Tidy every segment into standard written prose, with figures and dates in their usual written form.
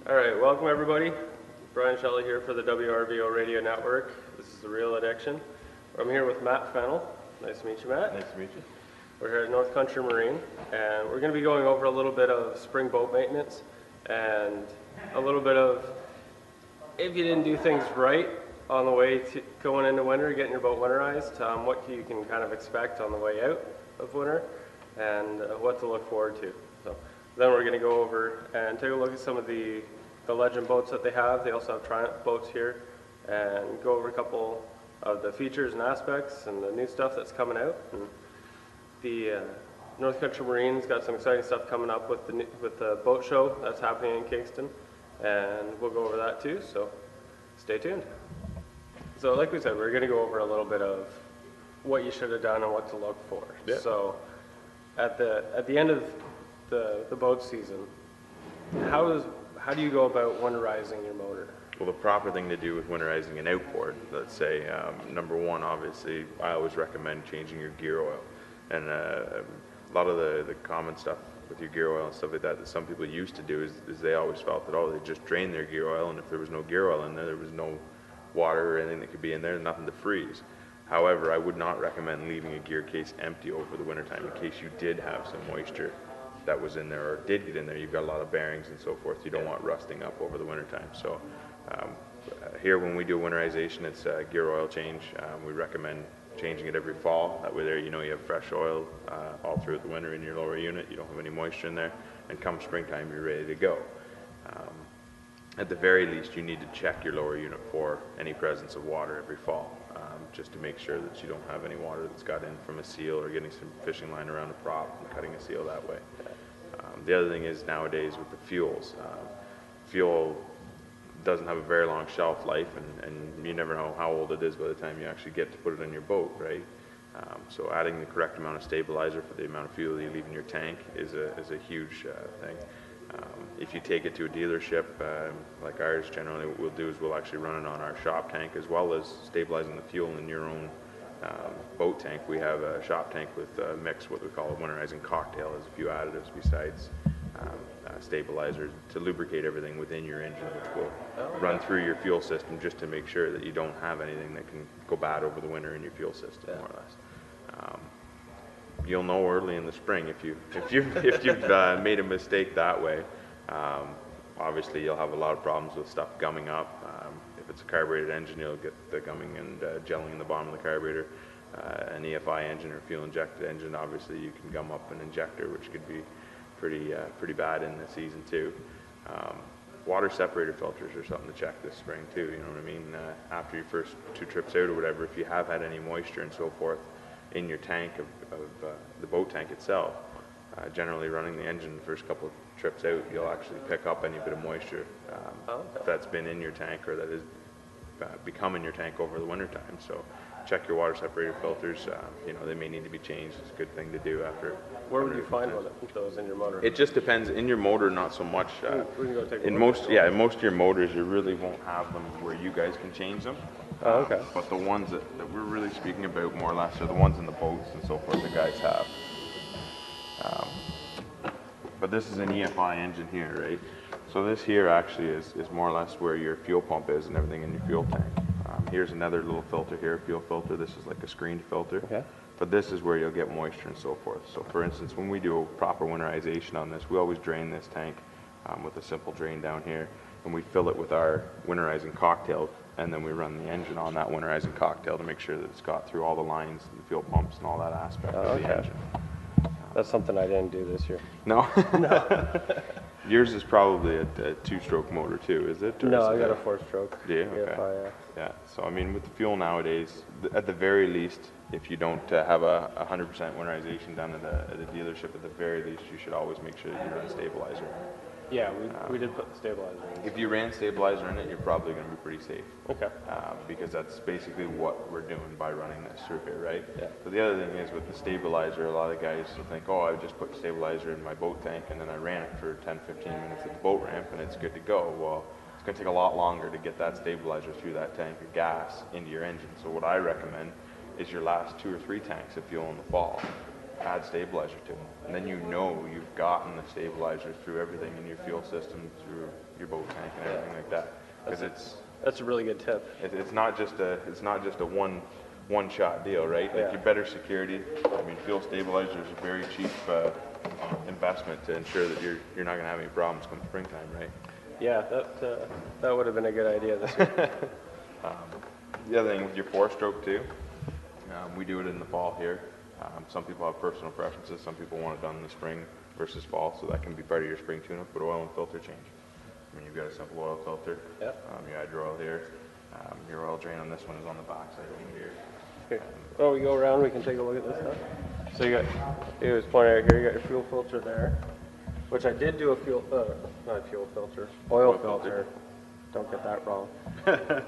All right, welcome everybody. Brian Sheldon here for the WRVO Radio Network. This is The Real Addiction. I'm here with Matt Fennel. Nice to meet you, Matt. Nice to meet you. We're here at North Country Marine, and we're going to be going over a little bit of spring boat maintenance and a little bit of if you didn't do things right on the way to going into winter, getting your boat winterized, what you can kind of expect on the way out of winter, and what to look forward to. So then we're going to go over and take a look at some of the legend boats that they have. They also have Triumph boats here, and go over a couple of the features and aspects and the new stuff that's coming out. And the North Country Marine's got some exciting stuff coming up with the boat show that's happening in Kingston, and we'll go over that too, so stay tuned. So like we said, we're going to go over a little bit of what you should have done and what to look for. Yeah. So at the end of the boat season, how do you go about winterizing your motor? Well, the proper thing to do with winterizing an outboard, let's say, number one, obviously, I always recommend changing your gear oil. And a lot of the common stuff with your gear oil and stuff like that some people used to do is they always felt that, oh, they just drained their gear oil, and if there was no gear oil in there, there was no water or anything that could be in there, nothing to freeze. However, I would not recommend leaving a gear case empty over the wintertime in case you did have some moisture that was in there or did get in there. You've got a lot of bearings and so forth. You don't want rusting up over the wintertime. So here when we do winterization, it's a gear oil change. We recommend changing it every fall. That way there you know you have fresh oil all throughout the winter in your lower unit. You don't have any moisture in there. And come springtime, you're ready to go. At the very least, you need to check your lower unit for any presence of water every fall, just to make sure that you don't have any water that's got in from a seal or getting some fishing line around a prop and cutting a seal that way. The other thing is nowadays with the fuels, fuel doesn't have a very long shelf life, and you never know how old it is by the time you actually get to put it in your boat, right? So adding the correct amount of stabilizer for the amount of fuel that you leave in your tank is a huge thing. If you take it to a dealership, like ours, generally what we'll do is we'll actually run it on our shop tank as well as stabilizing the fuel in your own boat tank. We have a shop tank with mix, what we call a winterizing cocktail. There's a few additives besides stabilizers to lubricate everything within your engine, which will run through your fuel system just to make sure that you don't have anything that can go bad over the winter in your fuel system, more or less. You'll know early in the spring if you've made a mistake that way. Obviously, you'll have a lot of problems with stuff gumming up. If it's a carbureted engine, you'll get the gumming and gelling in the bottom of the carburetor. An EFI engine or fuel injected engine, obviously you can gum up an injector, which could be pretty bad in the season too. Water separator filters are something to check this spring too. You know what I mean? After your first 2 trips out or whatever, if you have had any moisture and so forth in your tank of the boat tank itself, generally running the engine the first couple of trips out, you'll actually pick up any bit of moisture that's been in your tank or that has become in your tank over the winter time. So check your water separator filters. You know, they may need to be changed. It's a good thing to do after. Where would you find those in your motor? It just depends. In your motor, not so much. We can go take a in look. most of your motors, you really won't have them where you guys can change them. Oh, okay. But the ones that we're really speaking about more or less are the ones in the boats and so forth the guys have. But this is an EFI engine here, right? So this here actually is more or less where your fuel pump is and everything in your fuel tank. Here's another little filter here, fuel filter. This is like a screened filter. Okay. But this is where you'll get moisture and so forth. So for instance, when we do a proper winterization on this, we always drain this tank with a simple drain down here, and we fill it with our winterizing cocktail, and then we run the engine on that winterizing cocktail to make sure that it's got through all the lines and the fuel pumps and all that aspect of the engine. That's something I didn't do this year. No? No. Yours is probably a 2-stroke motor too, is it? No, I got a 4-stroke. Do you? Okay. EFI, yeah. So I mean, with the fuel nowadays, at the very least, if you don't have a 100% winterization done at a dealership, at the very least, you should always make sure that you run a stabilizer. Yeah, we did put the stabilizer in. If you ran stabilizer in it, you're probably going to be pretty safe. Okay. Because that's basically what we're doing by running this through here, right? Yeah. So the other thing is with the stabilizer, a lot of guys will think, oh, I just put stabilizer in my boat tank and then I ran it for 10-15 minutes at the boat ramp and it's good to go. Well, it's going to take a lot longer to get that stabilizer through that tank of gas into your engine. So what I recommend is your last 2 or 3 tanks of fuel in the fall. add stabilizer to them. And then you know you've gotten the stabilizer through everything in your fuel system, through your boat tank and everything like that. Because that's a really good tip. it's not just a one shot deal, right? Like your better security. I mean, fuel stabilizer is a very cheap investment to ensure that you're not going to have any problems come springtime, right? Yeah, that would have been a good idea this year. The other thing with your 4-stroke too, we do it in the fall here. Some people have personal preferences. Some people want it done in the spring versus fall, so that can be part of your spring tune-up. But oil and filter change. I mean, you've got a simple oil filter. Yep. You add your oil here. Your oil drain on this one is on the back side over here. Here. Oh, we go around. We can take a look at this stuff. So he was pointing out here. You got your fuel filter there, which I did do oil filter. Don't get that wrong.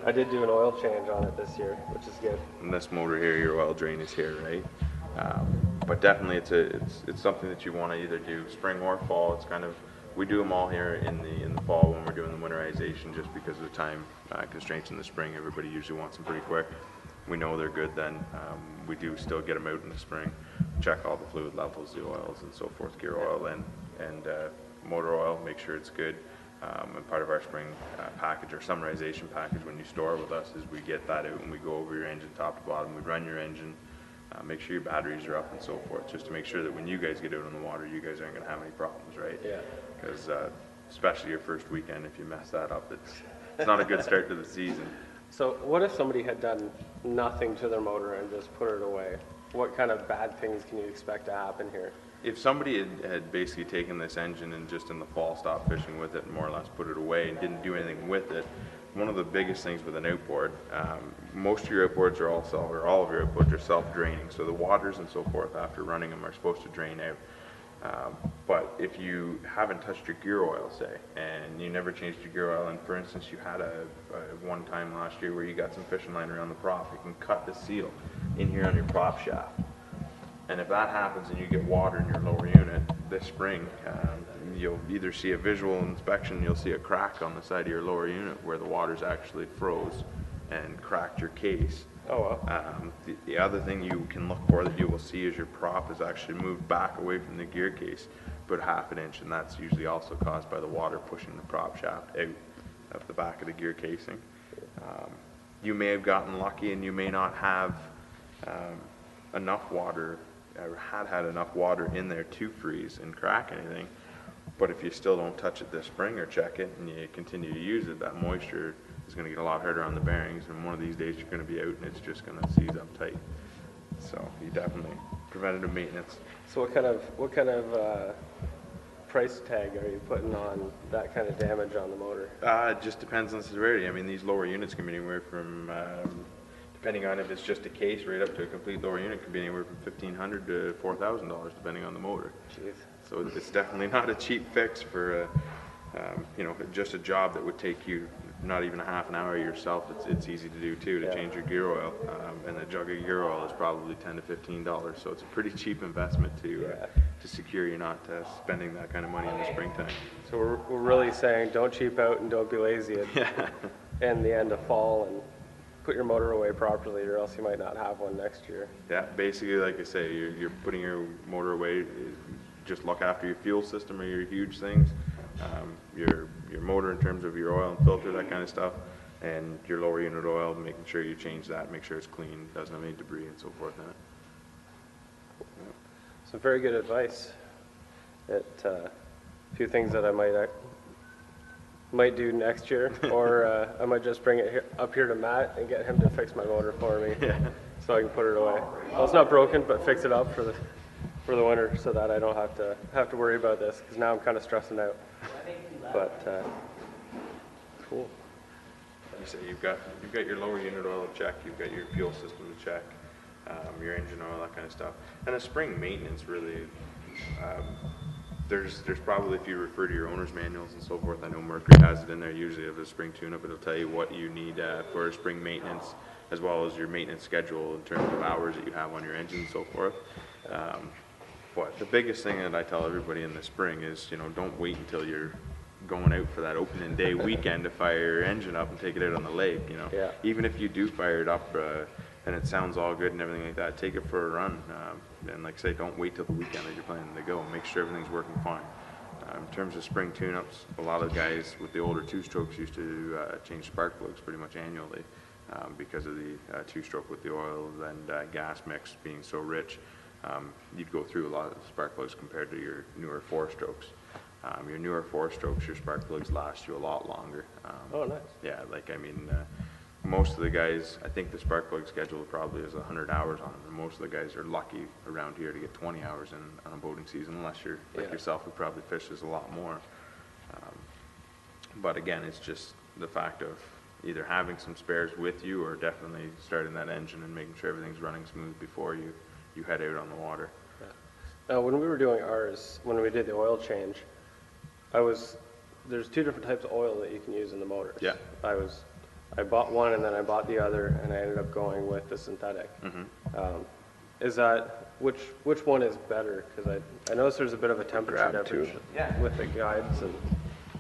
I did do an oil change on it this year, which is good. And this motor here, your oil drain is here, right? But definitely, it's something that you want to either do spring or fall. It's kind of, we do them all here in the fall when we're doing the winterization, just because of the time constraints in the spring. Everybody usually wants them pretty quick. We know they're good then. We do still get them out in the spring, check all the fluid levels, the oils and so forth, gear oil and motor oil, make sure it's good. And part of our spring package, or summarization package, when you store with us, is we get that out and we go over your engine top to bottom. We run your engine, make sure your batteries are up and so forth, just to make sure that when you guys get out on the water, you guys aren't going to have any problems, right? Yeah. Because especially your first weekend, if you mess that up, it's not a good start to the season. So what if somebody had done nothing to their motor and just put it away? What kind of bad things can you expect to happen here? If somebody had basically taken this engine and just in the fall stopped fishing with it and more or less put it away and didn't do anything with it, one of the biggest things with an outboard, most of your outboards are all of your outboards are self-draining, so the waters and so forth after running them are supposed to drain out. But if you haven't touched your gear oil, say, and you never changed your gear oil, and for instance you had a one time last year where you got some fishing line around the prop, you can cut the seal in here on your prop shaft. And if that happens and you get water in your lower unit this spring, you'll either see a visual inspection, you'll see a crack on the side of your lower unit where the water's actually froze and cracked your case. Oh, wow. The other thing you can look for that you will see is your prop is actually moved back away from the gear case about ½ an inch, and that's usually also caused by the water pushing the prop shaft out of the back of the gear casing. You may have gotten lucky and you may not have enough water, or had enough water in there to freeze and crack anything, but if you still don't touch it this spring or check it and you continue to use it, that moisture is going to get a lot harder on the bearings, and one of these days you're going to be out and it's just going to seize up tight. So you definitely, preventative maintenance. So what kind of price tag are you putting on that kind of damage on the motor? It just depends on severity. I mean, these lower units can be anywhere from depending on if it's just a case, right up to a complete lower unit, could be anywhere from $1,500 to $4,000 depending on the motor. Jeez. So it's definitely not a cheap fix for just a job that would take you not even ½ an hour yourself. It's easy to do too, to change your gear oil, and a jug of gear oil is probably $10 to $15. So it's a pretty cheap investment to secure you're not spending that kind of money in the springtime. So we're really saying don't cheap out and don't be lazy in the end of fall, and put your motor away properly, or else you might not have one next year. Yeah, basically, like I say, you're putting your motor away. Just look after your fuel system or your huge things, your motor in terms of your oil and filter, that kind of stuff, and your lower unit oil, making sure you change that, make sure it's clean, doesn't have any debris and so forth in it. So very good advice. A few things that I might do next year, or I might just bring it up here to Matt and get him to fix my motor for me, so I can put it away. Well, it's not broken, but fix it up for the winter, so that I don't have to worry about this, because now I'm kind of stressing out. But cool. You say you've got your lower unit oil to check, you've got your fuel system to check, your engine oil, that kind of stuff, and a spring maintenance really. There's probably, if you refer to your owner's manuals and so forth, I know Mercury has it in there usually of a spring tune-up. It'll tell you what you need for spring maintenance, as well as your maintenance schedule in terms of hours that you have on your engine and so forth. But the biggest thing that I tell everybody in the spring is, don't wait until you're going out for that opening day weekend to fire your engine up and take it out on the lake. Even if you do fire it up and it sounds all good and everything like that, take it for a run. And like I say, don't wait till the weekend that you're planning to go. Make sure everything's working fine. In terms of spring tune-ups, a lot of guys with the older two-strokes used to change spark plugs pretty much annually because of the two-stroke with the oil and gas mix being so rich. You'd go through a lot of spark plugs compared to your newer four-strokes. Your newer four-strokes, your spark plugs last you a lot longer. Oh, nice. Yeah, like I mean, most of the guys, I think the spark plug schedule probably has 100 hours on it, and most of the guys are lucky around here to get 20 hours in on a boating season, unless you're like yourself, who probably fishes a lot more. But again, it's just the fact of either having some spares with you or definitely starting that engine and making sure everything's running smooth before you head out on the water. Yeah. Now, when we were doing ours, when we did the oil change, there's two different types of oil that you can use in the motors. Yeah. I bought one and then I bought the other, and I ended up going with the synthetic. Is that, which one is better? Because I noticed there's a bit of a temperature difference with the guides and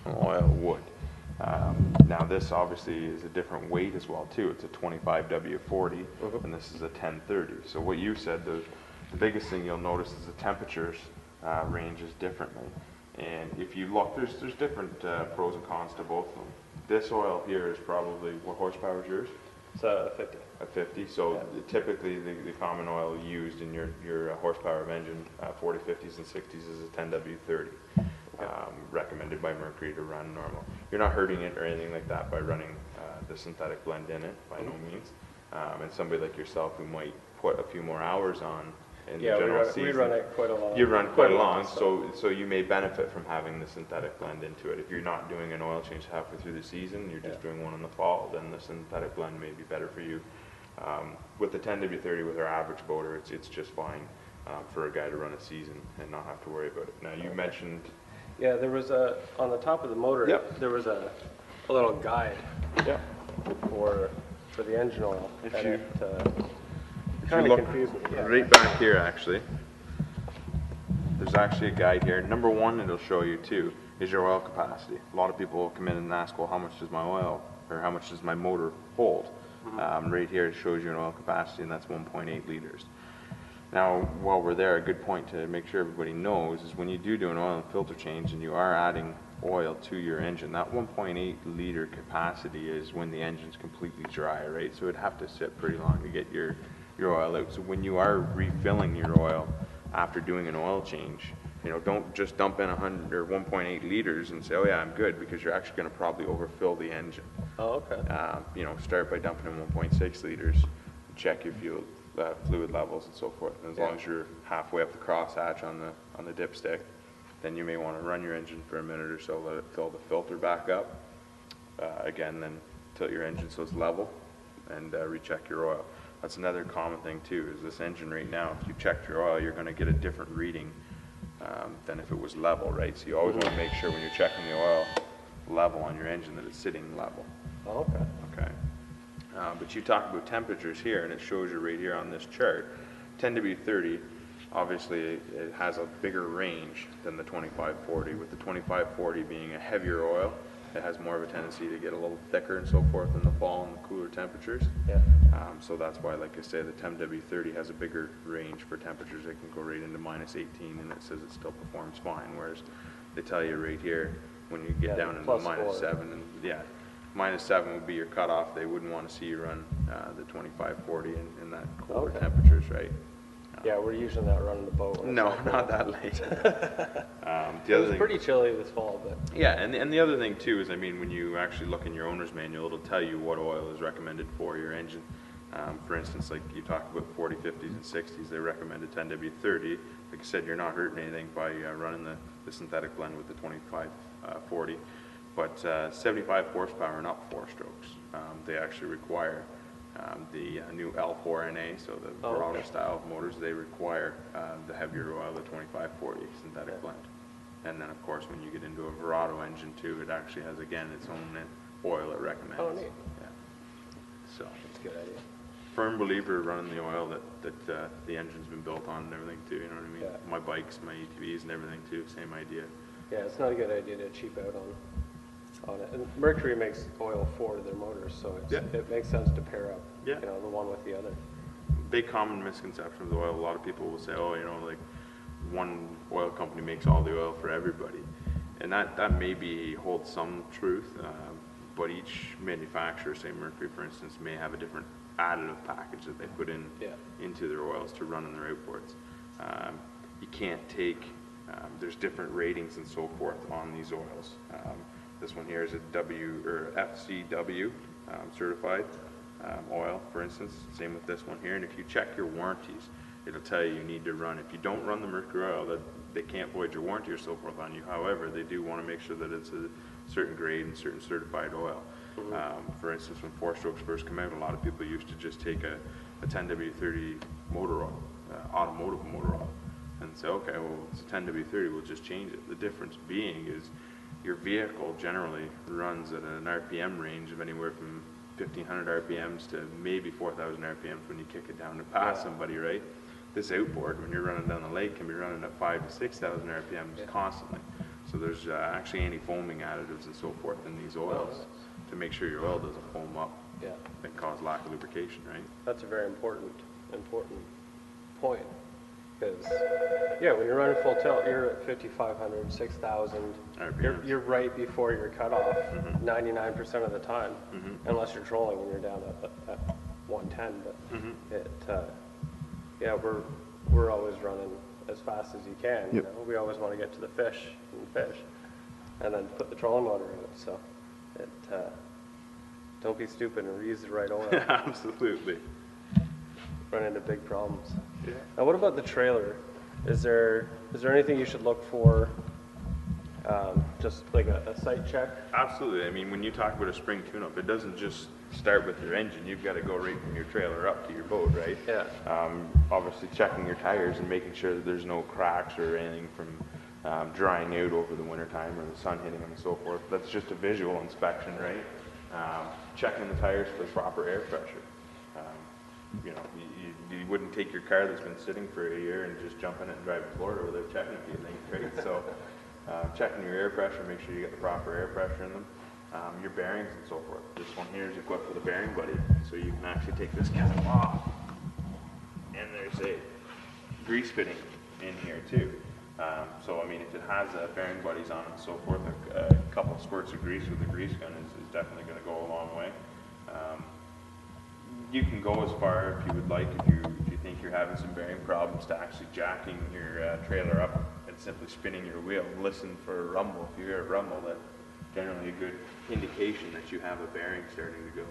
oil wood. Now this obviously is a different weight as well too. It's a 25W40 and this is a 1030. So what you said, the biggest thing you'll notice is the temperatures ranges differently. And if you look, there's different pros and cons to both of them. This oil here is probably, what horsepower is yours? It's a 50. A 50. So typically the common oil used in your horsepower of engine, 40, 50s, and 60s is a 10W30. Recommended by Mercury to run normal. You're not hurting it or anything like that by running the synthetic blend in it, by no means. And somebody like yourself who might put a few more hours on in the general season. We run it quite a lot. You run quite a long, so you may benefit from having the synthetic blend into it. If you're not doing an oil change halfway through the season, you're just doing one in the fall, then the synthetic blend may be better for you. With the 10W30 with our average boater, it's just fine for a guy to run a season and not have to worry about it. Now you mentioned... Yeah, there was on the top of the motor, there was a little guide for the engine oil. If and you, it if kind you of look confused me. right back here actually, there's actually a guide here. Number one it'll show you too is your oil capacity. A lot of people will come in and ask, well, how much does my oil or how much does my motor hold? Right here it shows you an oil capacity, and that's 1.8 liters. Now, while we're there, a good point to make sure everybody knows is when you do an oil and filter change and you are adding oil to your engine, that 1.8 liter capacity is when the engine's completely dry, right? So it'd have to sit pretty long to get your oil out. So when you are refilling your oil after doing an oil change, you know, don't just dump in 100 or 1.8 liters and say, oh yeah, I'm good, because you're actually going to probably overfill the engine. Oh, okay. You know, start by dumping in 1.6 liters, check your fluid levels and so forth. And as long as you're halfway up the crosshatch on the dipstick, then you may want to run your engine for a minute or so, let it fill the filter back up. Again, then tilt your engine so it's level, and recheck your oil. That's another common thing too, is this engine right now, if you checked your oil, you're going to get a different reading than if it was level, right? So you always want to make sure when you're checking the oil level on your engine that it's sitting level. Oh, okay. Okay. But you talk about temperatures here, and it shows you right here on this chart. 10W30, obviously it has a bigger range than the 2540, with the 2540 being a heavier oil. It has more of a tendency to get a little thicker and so forth in the fall and the cooler temperatures. Yeah. So that's why, like I say, the 10W30 has a bigger range for temperatures. It can go right into -18, and it says it still performs fine, whereas they tell you right here, when you get down into -7, and -7 would be your cutoff. They wouldn't want to see you run the 2540 in that colder temperatures, right? Yeah, we're using that running the boat. No, not that late. It was pretty chilly this fall, but yeah, and the other thing too is, I mean, when you actually look in your owner's manual, it'll tell you what oil is recommended for your engine. For instance, like you talk about 40, 50s, and 60s, they recommended 10W30. Like I said, you're not hurting anything by running the synthetic blend with the 2540. But 75 horsepower and up four-strokes, they actually require the new L4NA, so the Verado style of motors, they require the heavier oil, the 2540 synthetic blend. And then, of course, when you get into a Verado engine too, it actually has, again, its own oil it recommends. Oh, neat. Yeah. So that's a good idea. Firm believer running the oil that the engine's been built on and everything too, you know what I mean? Yeah. My bikes, my ATVs and everything too, same idea. Yeah, it's not a good idea to cheap out on on it. And Mercury makes oil for their motors, so it makes sense to pair up, you know, the one with the other. Big common misconception of the oil. A lot of people will say, oh, you know, like one oil company makes all the oil for everybody. And that maybe holds some truth, but each manufacturer, say Mercury for instance, may have a different additive package that they put in into their oils to run in their outboards. You can't take, there's different ratings and so forth on these oils. This one here is a FCW certified oil, for instance. Same with this one here. And if you check your warranties, it'll tell you need to run. If you don't run the Mercury oil, they can't void your warranty or so forth on you. However, they do want to make sure that it's a certain grade and certain certified oil. For instance, when 4-strokes first came out, a lot of people used to just take a 10W30 motor oil, automotive motor oil, and say, okay, well, it's a 10W30, we'll just change it. The difference being is your vehicle generally runs at an RPM range of anywhere from 1,500 RPMs to maybe 4,000 RPMs when you kick it down to pass somebody, right? This outboard, when you're running down the lake, can be running at 5,000 to 6,000 RPMs constantly. So there's actually anti-foaming additives and so forth in these oils to make sure your oil doesn't foam up and cause lack of lubrication, right? That's a very important point. Because, when you're running full tilt, you're at 5,500, 6,000. You're right before your cutoff 99% of the time, unless you're trolling and you're down at 110. But we're always running as fast as you can. You know? We always want to get to the fish, and then put the trolling motor in it. So, don't be stupid and reuse the right oil. Absolutely. Run into big problems. Now, what about the trailer? Is there anything you should look for? Just like a sight check? Absolutely. I mean, when you talk about a spring tune-up, it doesn't just start with your engine. You've got to go right from your trailer up to your boat, right? Yeah. Obviously, checking your tires and making sure that there's no cracks or anything from drying out over the wintertime or the sun hitting them and so forth. That's just a visual inspection, right? Checking the tires for the proper air pressure. You know, you wouldn't take your car that's been sitting for a year and just jump in it and drive to Florida without checking a few things, right? So checking your air pressure, make sure you get the proper air pressure in them. Your bearings and so forth. This one here is equipped with a bearing buddy, so you can actually take this cap off. And there's a grease fitting in here too. So I mean, if it has bearing buddies on it and so forth, a couple of squirts of grease with a grease gun is definitely going to go a long way. You can go as far, if you would like, if you think you're having some bearing problems, to actually jacking your trailer up and simply spinning your wheel. Listen for a rumble. If you hear a rumble, that's generally a good indication that you have a bearing starting to go.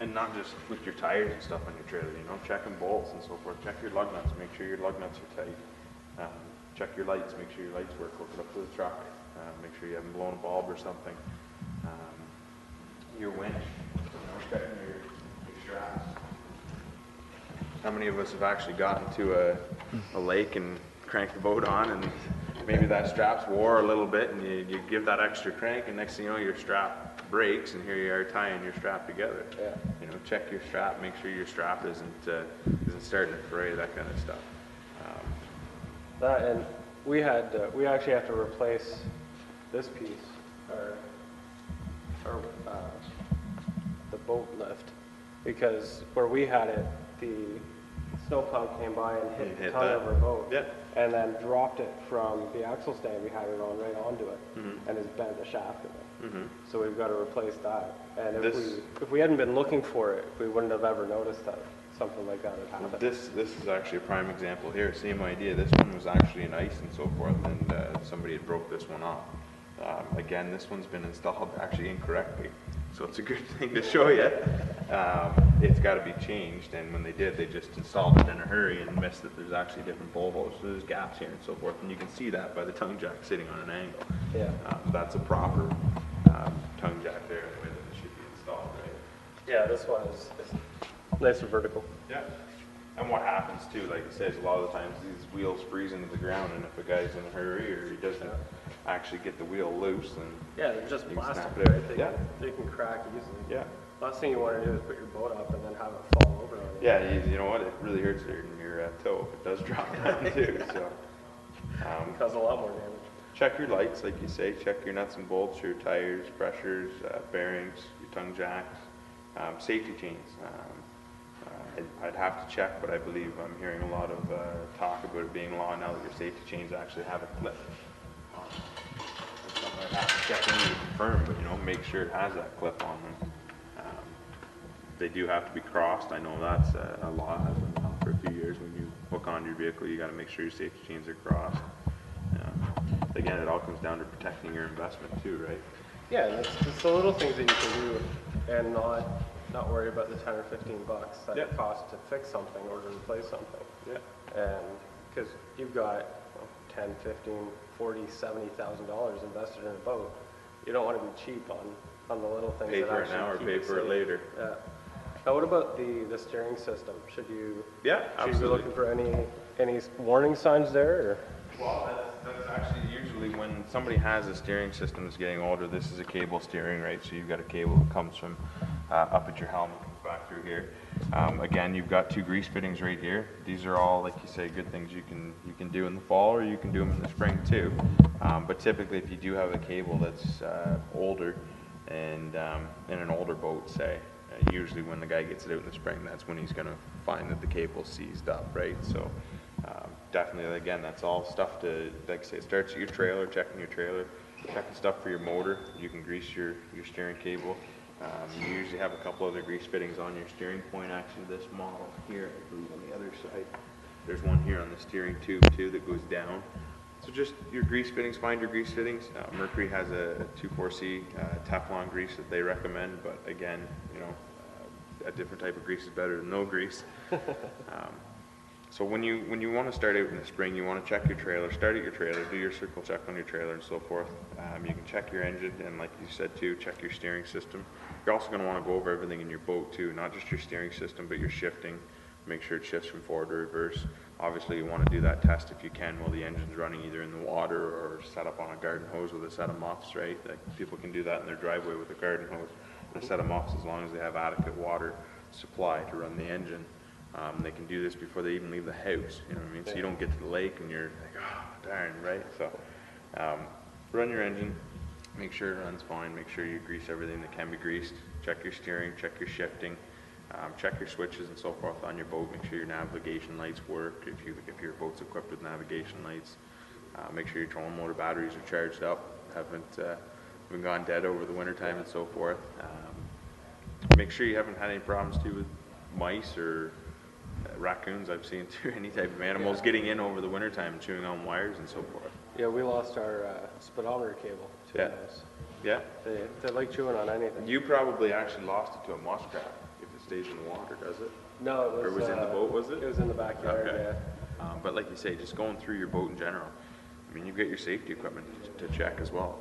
And not just with your tires and stuff on your trailer, you know, checking bolts and so forth. Check your lug nuts, make sure your lug nuts are tight. Check your lights, make sure your lights work. Hook it up to the truck. Make sure you haven't blown a bulb or something. Your winch. Checking your straps. How many of us have actually gotten to a lake and cranked the boat on, and maybe that strap's wore a little bit, and you give that extra crank, and next thing you know, your strap breaks, and here you are tying your strap together. You know, check your strap, make sure your strap isn't starting to fray, that kind of stuff. That, and we actually have to replace this piece, the boat lift, because where we had it, the snowplow came by and hit the tongue of our boat, and then dropped it from the axle stand we had it on right onto it, and has bent the shaft of it. So we've got to replace that. And if we hadn't been looking for it, we wouldn't have ever noticed that something like that had happened. This is actually a prime example here. Same idea. This one was actually in ice and so forth, and somebody had broke this one off. Again, this one's been installed actually incorrectly, so it's a good thing to show you. It's got to be changed, and when they did, they just installed it in a hurry and missed that there's actually different bolt holes, so there's gaps here and so forth, and you can see that by the tongue jack sitting on an angle. That's a proper tongue jack there, the way that it should be installed, right? Yeah, this one is nice and vertical. Yeah. And what happens too, like it says, a lot of the times these wheels freeze into the ground, and if a guy's in a hurry or he doesn't actually get the wheel loose, then they're just plastic, right? They can crack easily. Yeah. Last thing you want to do is put your boat up and then have it fall over on you. Yeah, you know what? It really hurts your toe if it does drop down too. So cause a lot more damage. check your lights, like you say, check your nuts and bolts, your tires, pressures, bearings, your tongue jacks, safety chains. I'd have to check, but I believe I'm hearing a lot of talk about it being law now that your safety chains actually have a clip. That's something I'd have to check in to confirm, but you know, make sure it has that clip on them. They do have to be crossed. I know that's a law has been on for a few years. When you hook on your vehicle, you got to make sure your safety chains are crossed. Again, it all comes down to protecting your investment too, right? Yeah, and it's the little things that you can do and not worry about the 10 or 15 bucks that it costs to fix something or to replace something. Yeah. And because you've got 10, 15, 40, $70,000 invested in a boat, you don't want to be cheap on the little things. Pay that for it actually now or keep pay for it later. Yeah. Now, what about the steering system? Should you Absolutely. be looking for any warning signs there? Or? Well, that's actually usually when somebody has a steering system that's getting older. This is a cable steering, right? So you've got a cable that comes from up at your helm, comes back through here. Again, you've got 2 grease fittings right here. These are all, like you say, good things you can do in the fall, or you can do them in the spring too. But typically, if you do have a cable that's older and in an older boat, say, usually when the guy gets it out in the spring, that's when he's going to find that the cable's seized up, right? So definitely, again, that's all stuff to, like I say, it starts at your trailer, checking your trailer, checking stuff for your motor. You can grease your steering cable. You usually have a couple other grease fittings on your steering point. Actually, this model here, I believe on the other side, there's one here on the steering tube too that goes down. So just your grease fittings, find your grease fittings. Mercury has a 2,4-C Teflon grease that they recommend, but again, you know, a different type of grease is better than no grease. So when you want to start out in the spring, you want to check your trailer, start at your trailer, do your circle check on your trailer and so forth. You can check your engine, and like you said too, check your steering system. You're also going to want to go over everything in your boat too, not just your steering system, but your shifting. Make sure it shifts from forward to reverse. Obviously, you want to do that test if you can while the engine's running either in the water or set up on a garden hose with a set of muffs, right? Like people can do that in their driveway with a garden hose and a set of muffs as long as they have adequate water supply to run the engine. They can do this before they even leave the house, you know what I mean? So you don't get to the lake and you're like, oh, darn, right? So run your engine, make sure it runs fine, make sure you grease everything that can be greased, check your steering, check your shifting, check your switches and so forth on your boat, make sure your navigation lights work, if your boat's equipped with navigation lights, make sure your trolling motor batteries are charged up, haven't gone dead over the winter time and so forth. Make sure you haven't had any problems too with mice or raccoons. I've seen too, any type of animals getting in over the winter time and chewing on wires and so forth. Yeah, we lost our speedometer cable to a mouse. Yeah. They like chewing on anything. You probably actually lost it to a muskrat if it stays in the water, does it? No, it was. Or was it in the boat, was it? It was in the backyard, okay. Yeah. But like you say, just going through your boat in general, I mean, you've got your safety equipment to check as well.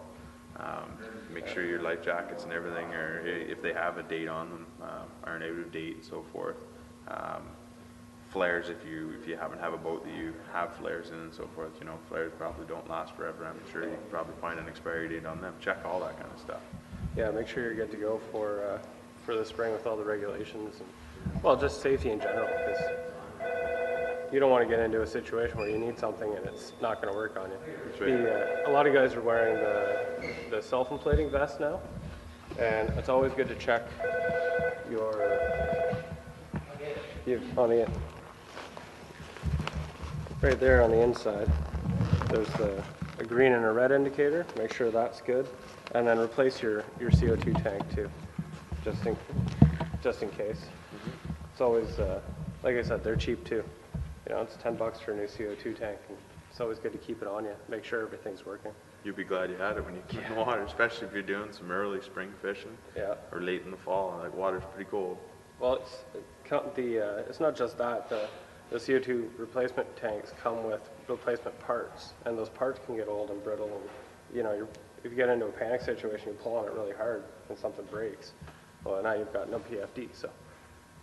Make sure your life jackets and everything, or if they have a date on them, aren't out of date and so forth. Flares, if you happen to have a boat that you have flares in and so forth, you know, flares probably don't last forever. I'm sure you can probably find an expiry date on them. Check all that kind of stuff. Yeah, make sure you're good to go for the spring with all the regulations and, well, just safety in general, because you don't want to get into a situation where you need something and it's not going to work on you. That's right. A lot of guys are wearing the self-inflating vest now, and it's always good to check right there on the inside. There's a green and a red indicator. Make sure that's good, and then replace your CO2 tank too, just in case. It's always like I said, they're cheap too. You know, it's $10 for a new CO2 tank, and it's always good to keep it on you. Make sure everything's working. You'll be glad you had it when you get in the water, especially if you're doing some early spring fishing. Yeah. Or late in the fall. Like, water's pretty cold. Well, it's not just that. The CO2 replacement tanks come with replacement parts, and those parts can get old and brittle. And you know, if you get into a panic situation, you pull on it really hard, and something breaks. Well, now you've got no PFD, so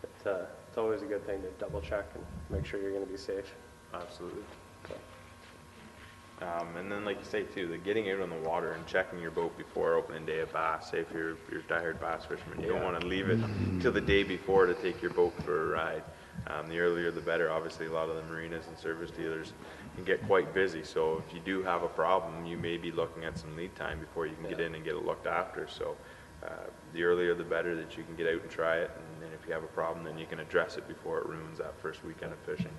it's always a good thing to double check and make sure you're going to be safe. Absolutely. So. And then, like you say too, the getting out on the water and checking your boat before opening day of bass. Say if you're a diehard bass fisherman, you don't want to leave it till the day before to take your boat for a ride. The earlier the better. Obviously, a lot of the marinas and service dealers can get quite busy. So if you do have a problem, you may be looking at some lead time before you can get in and get it looked after. So the earlier the better that you can get out and try it. And then if you have a problem, then you can address it before it ruins that first weekend of fishing.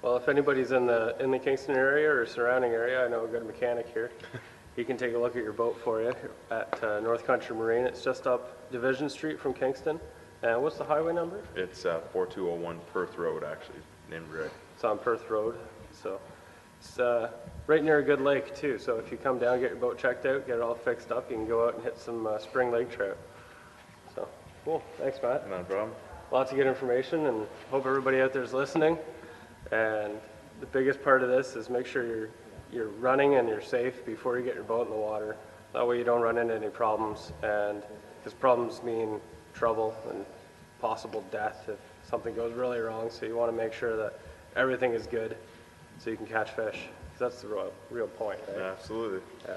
Well, if anybody's in the Kingston area or surrounding area, I know a good mechanic here. He can take a look at your boat for you at North Country Marine. It's just up Division Street from Kingston. And what's the highway number? It's 4201 Perth Road, actually, named right. It's on Perth Road. So it's right near a good lake too. So if you come down, get your boat checked out, get it all fixed up, you can go out and hit some spring lake trout. So cool. Thanks, Matt. No problem. Lots of good information, and hope everybody out there is listening. And the biggest part of this is make sure you're running and you're safe before you get your boat in the water. That way you don't run into any problems, and because problems mean trouble and possible death if something goes really wrong. So you want to make sure that everything is good so you can catch fish. That's the real point, right? Yeah, absolutely. Yeah.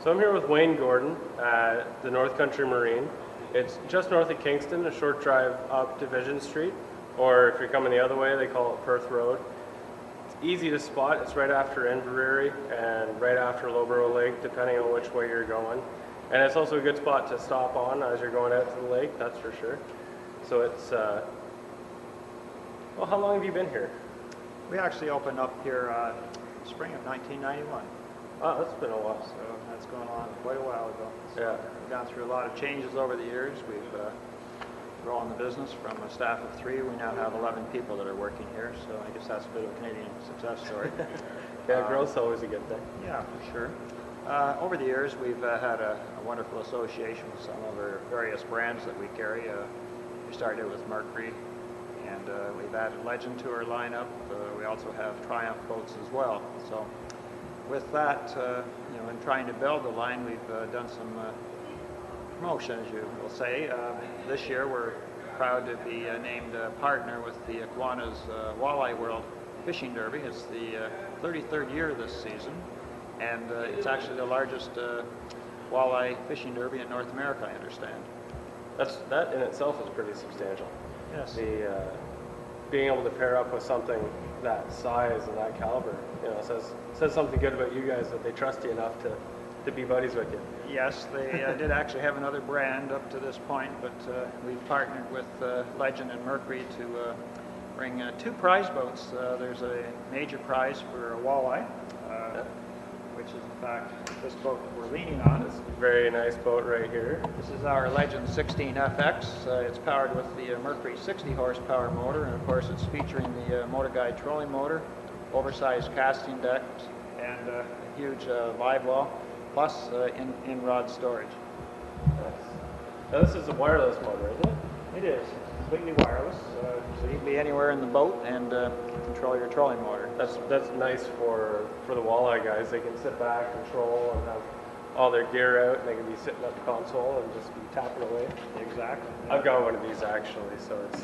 So I'm here with Wayne Gordon at the North Country Marine. It's just north of Kingston, a short drive up Division Street, or if you're coming the other way, they call it Perth Road. It's easy to spot. It's right after Inverary and right after Loughborough Lake, depending on which way you're going. And it's also a good spot to stop on as you're going out to the lake, that's for sure. So it's, well, how long have you been here? We actually opened up here spring of 1991. Wow, that's been a while. So that's going on quite a while ago. So Yeah. we've gone through a lot of changes over the years. We've grown the business from a staff of 3. We now have 11 people that are working here. So I guess that's a bit of a Canadian success story. Yeah, growth's always a good thing. Yeah, for sure. Over the years, we've had a wonderful association with some of our various brands that we carry. We started with Mercury, and we've added Legend to our lineup. We also have Triumph boats as well. So with that, you know, in trying to build the line, we've done some promotion, as you will say. This year, we're proud to be named a partner with the Kiwanis Walleye World Fishing Derby. It's the 33rd year this season, and it's actually the largest walleye fishing derby in North America, I understand. That in itself is pretty substantial. Yes. Being able to pair up with something that size and that caliber, you know, says something good about you guys, that they trust you enough to be buddies with you. Yes, they did actually have another brand up to this point, but we've partnered with Legend and Mercury to bring 2 prize boats. There's a major prize for a walleye, which is in fact this boat that we're leaning on. It's a very nice boat right here. This is our Legend 16FX. It's powered with the Mercury 60 horsepower motor, and of course it's featuring the Motor Guide trolling motor, oversized casting decks, and a huge live well, plus in-rod storage. Nice. Now this is a wireless motor, isn't it? It is. It's completely wireless, so you can be anywhere in the boat and control your trolling motor. That's nice for the walleye guys. They can sit back, control, and have all their gear out, and they can be sitting at the console and just be tapping away. Exactly. I've got one of these actually, so it's,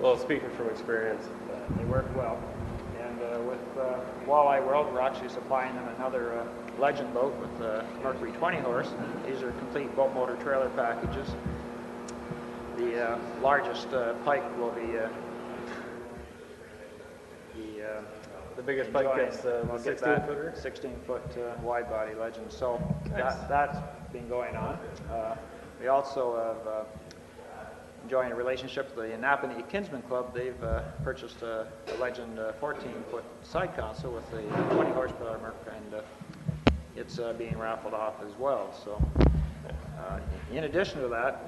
well, speaking from experience. They work well. And with Walleye World, we're actually supplying them another Legend boat with Mercury 20 horse. These are complete boat motor trailer packages. The largest pike will be The biggest pike gets the 16-footer? 16-foot wide body Legend. So Nice. that's been going on. We also have enjoying a relationship with the Napanee Kinsman Club. They've purchased a Legend 14-foot side console with a 20 horsepower Merc, and it's being raffled off as well. So in addition to that,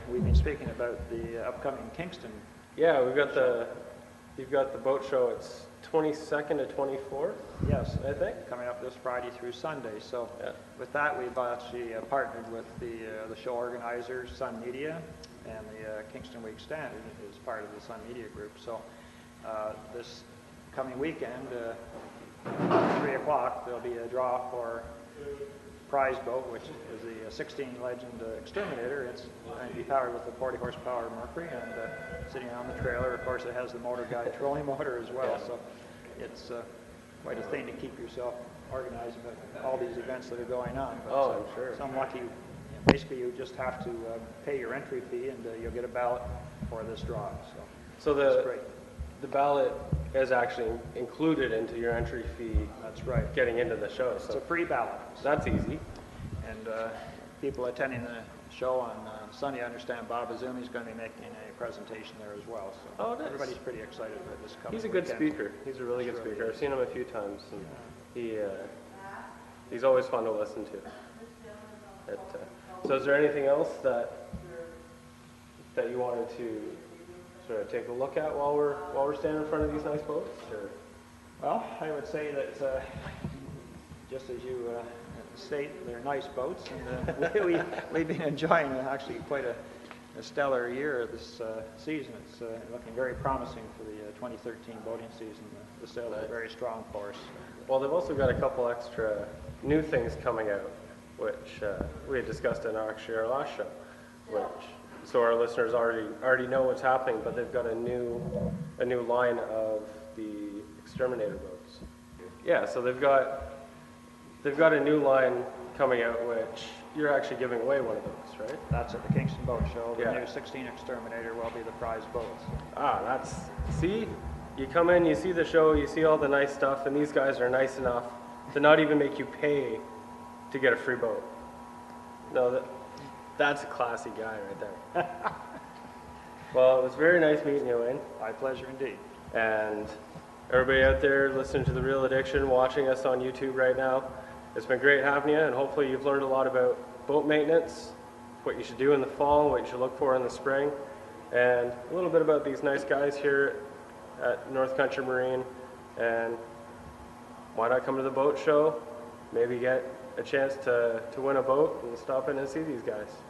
we've been speaking about the upcoming Kingston. Yeah, you've got the boat show. It's 22nd to 24th. Yes, I think. coming up this Friday through Sunday. So Yeah. with that, we've actually partnered with the show organizers, Sun Media, and the Kingston Week Standard is part of the Sun Media group. So this coming weekend, 3 o'clock, there'll be a draw for prize boat, which is the 16 Legend Exterminator. It's going to be powered with a 40 horsepower Mercury, and sitting on the trailer, of course, it has the motor guide trolling motor as well. So it's quite a thing to keep yourself organized about all these events that are going on. But, I'm sure. Some lucky, basically you just have to pay your entry fee, and you'll get a ballot for this drawing. So that's great. The ballot is actually included into your entry fee. That's right. Getting into the show. It's a free ballot. That's easy. And people attending the show on Sunday, I understand Bob Azumi is going to be making a presentation there as well. So nice. Everybody's pretty excited about this coming He's a good weekend. speaker. He's a really good speaker. I've seen him a few times, and he's always fun to listen to. So is there anything else that you wanted to sort of take a look at while we're standing in front of these nice boats? Or? Well, I would say that just as you state, they're nice boats, and we've been enjoying actually quite a stellar year this season. It's looking very promising for the 2013 boating season. The sales are very strong for us. Well, they've also got a couple extra new things coming out, which we had discussed in our last show, so our listeners already know what's happening, but they've got a new line of the Exterminator boats. Yeah, so they've got a new line coming out, which you're actually giving away one of those, right? That's at the Kingston Boat Show. The Yeah. new 16 Exterminator will be the prize boats. See, you come in, you see the show, you see all the nice stuff, and these guys are nice enough to not even make you pay to get a free boat. No, that's a classy guy right there. Well, it was very nice meeting you, Wayne. My pleasure indeed. And everybody out there listening to The Real Addiction, watching us on YouTube right now, it's been great having you, and hopefully you've learned a lot about boat maintenance, what you should do in the fall, what you should look for in the spring, and a little bit about these nice guys here at North Country Marine. And why not come to the boat show, maybe get a chance to win a boat and stop in and see these guys.